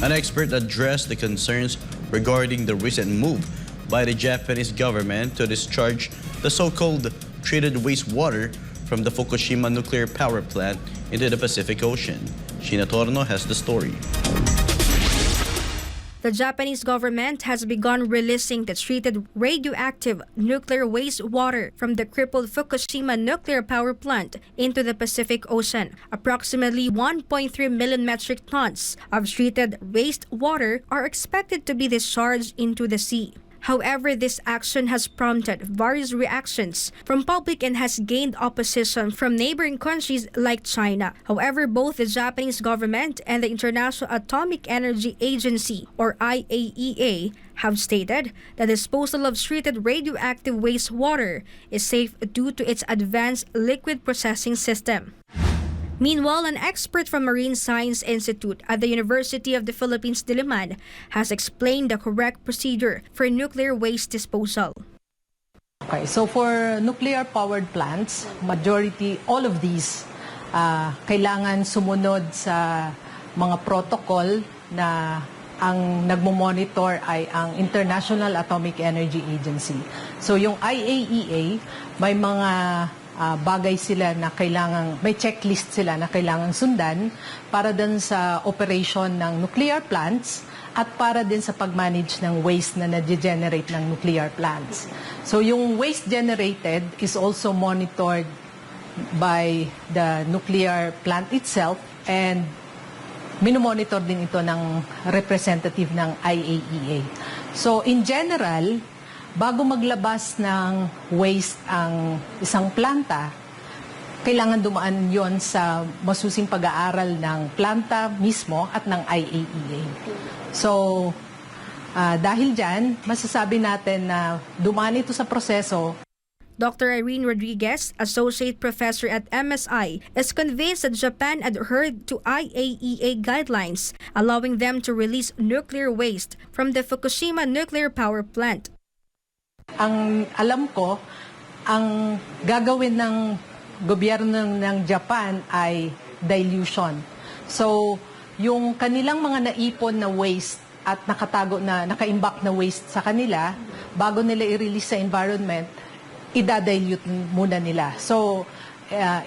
An expert addressed the concerns regarding the recent move by the Japanese government to discharge the so-called treated wastewater from the Fukushima nuclear power plant into the Pacific Ocean. Sheena Torno has the story. The Japanese government has begun releasing the treated radioactive nuclear wastewater from the crippled Fukushima nuclear power plant into the Pacific Ocean. Approximately 1.3 million metric tons of treated wastewater are expected to be discharged into the sea. However, this action has prompted various reactions from public and has gained opposition from neighboring countries like China. However, both the Japanese government and the International Atomic Energy Agency, or IAEA, have stated that disposal of treated radioactive wastewater is safe due to its advanced liquid processing system. Meanwhile, an expert from Marine Science Institute at the University of the Philippines, Diliman, has explained the correct procedure for nuclear waste disposal. Okay, so for nuclear-powered plants, all of these, kailangan sumunod sa mga protocol na ang nagmo-monitor ay ang International Atomic Energy Agency. So yung IAEA, may mga bagay sila na may checklist sila na kailangang sundan para din sa operation ng nuclear plants at para din sa pag-manage ng waste na na-generate ng nuclear plants. So yung waste generated is also monitored by the nuclear plant itself and minomonitor din ito ng representative ng IAEA. So in general, bago maglabas ng waste ang isang planta, kailangan dumaan yon sa masusing pag-aaral ng planta mismo at ng IAEA. So, dahil dyan, masasabi natin na dumaan ito sa proseso. Dr. Irene Rodriguez, Associate Professor at MSI, is convinced that Japan adhered to IAEA guidelines, allowing them to release nuclear waste from the Fukushima nuclear power plant. Ang alam ko, ang gagawin ng gobyerno ng Japan ay dilution. So, yung kanilang mga naipon na waste at nakaimbak na waste sa kanila, bago nila i-release sa environment, idadilute muna nila. So,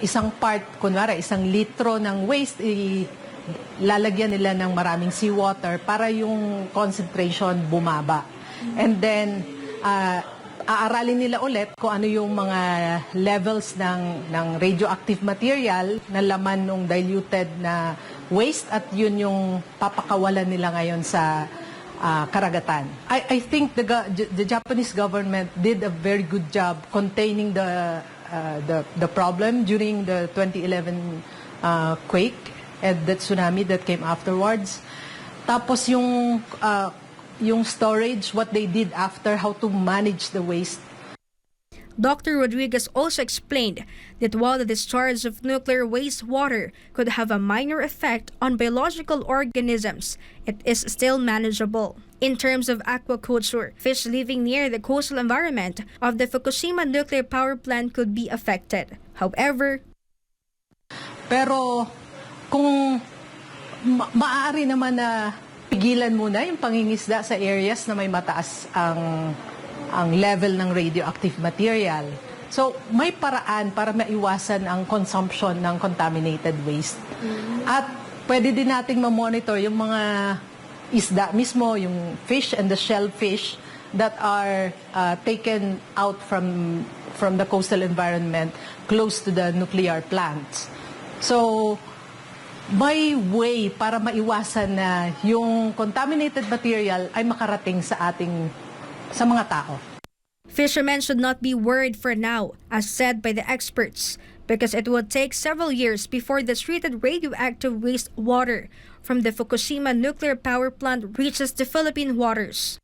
isang part, kunwari, 1 litro ng waste, lalagyan nila ng maraming seawater para yung concentration bumaba. And then, aaralin nila ulit kung ano yung mga levels ng radioactive material na laman ng diluted na waste at yun yung papakawalan nila ngayon sa karagatan. I think the Japanese government did a very good job containing the problem during the 2011 quake and the tsunami that came afterwards. Tapos yung storage, what they did after, how to manage the waste. Dr. Rodriguez also explained that while the discharge of nuclear wastewater could have a minor effect on biological organisms, it is still manageable. In terms of aquaculture, fish living near the coastal environment of the Fukushima nuclear power plant could be affected. However, pero kung maaari naman na pigilan muna yung pangingisda sa areas na may mataas ang level ng radioactive material. So, may paraan para maiwasan ang consumption ng contaminated waste. At pwede din nating ma-monitor yung mga isda mismo, yung fish and the shellfish that are taken out from the coastal environment close to the nuclear plants. So, may way para maiwasan na yung contaminated material ay makarating sa mga tao. Fishermen should not be worried for now, as said by the experts, because it will take several years before the treated radioactive wastewater from the Fukushima nuclear power plant reaches the Philippine waters.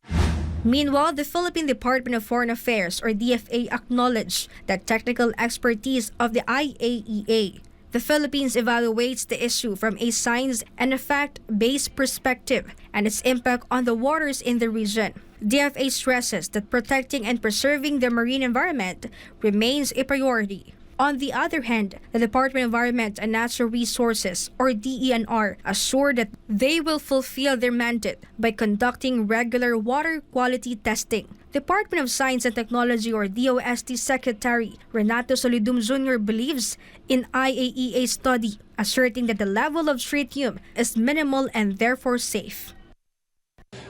Meanwhile, the Philippine Department of Foreign Affairs, or DFA, acknowledged the technical expertise of the IAEA. The Philippines evaluates the issue from a science and a fact-based perspective and its impact on the waters in the region. DFA stresses that protecting and preserving the marine environment remains a priority. On the other hand, the Department of Environment and Natural Resources, or DENR, assured that they will fulfill their mandate by conducting regular water quality testing. Department of Science and Technology, or DOST Secretary Renato Solidum Jr. believes in IAEA study asserting that the level of tritium is minimal and therefore safe.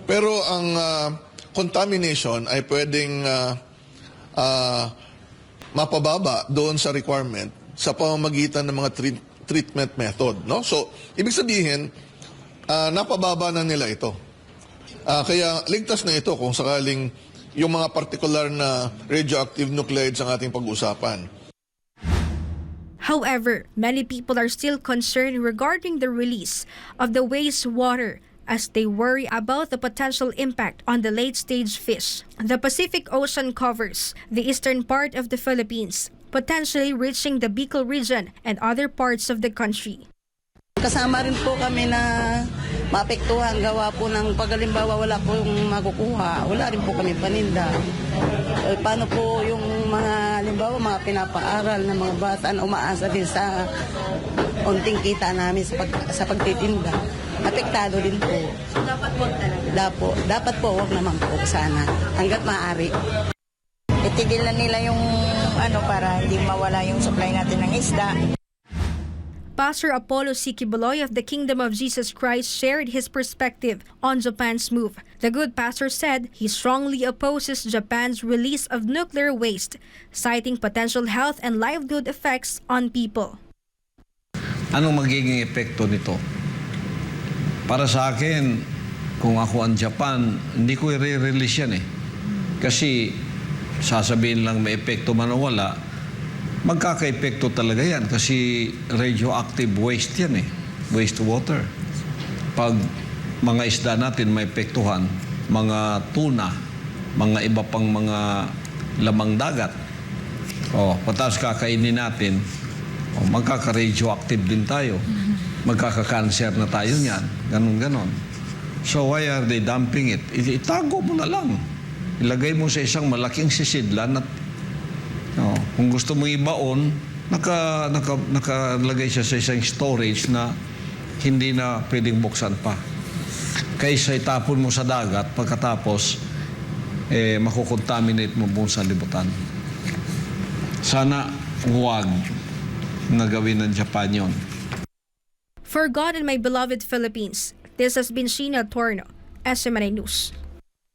Pero ang contamination ay pwedeng mapababa doon sa requirement sa pamamagitan ng mga treatment method. No? So, ibig sabihin, napababa na nila ito. Kaya ligtas na ito kung sakaling yung mga particular na radioactive nuclides ang ating pag-usapan. However, many people are still concerned regarding the release of the wastewater as they worry about the potential impact on the late-stage fish. The Pacific Ocean covers the eastern part of the Philippines, potentially reaching the Bicol region and other parts of the country. Kasama rin po kami na maapektuhan gawa po ng pagalimbawa wala po yung makukuha, wala rin po kami paninda. Paano po yung mga halimbawa mga pinapaaral ng mga bata na umaasa din sa unting kita namin sa pagtitinda. Apektado din po. So dapat wag talaga? Dapat po wag naman po sana hanggat maaari. Itigil na nila yung para hindi mawala yung supply natin ng isda. Pastor Apollo C. Kibuloy of the Kingdom of Jesus Christ shared his perspective on Japan's move. The good pastor said he strongly opposes Japan's release of nuclear waste, citing potential health and livelihood effects on people. Anong magiging epekto nito? Para sa akin, kung ako ang Japan, hindi ko i-release yan eh. Kasi sasabihin lang may epekto man o wala, magkaka-epekto talaga yan kasi radioactive waste yan eh, wastewater. Pag mga isda natin may epektuhan, mga tuna, mga iba pang mga lamang dagat, patas kakainin natin, magkaka-radioactive din tayo. Magkaka-cancer na tayo niyan. Ganon-ganon. So why are they dumping it? Itago mo na lang. Ilagay mo sa isang malaking sisidlan at kung gusto mo ibaon, nakalagay siya sa isang storage na hindi na pwedeng buksan pa. Kaysa itapon mo sa dagat, pagkatapos makukontaminate mo buong sa libutan. Sana huwag na gawin ng Japan yun. For God and my beloved Philippines, this has been Sheena Torno, SMNA News.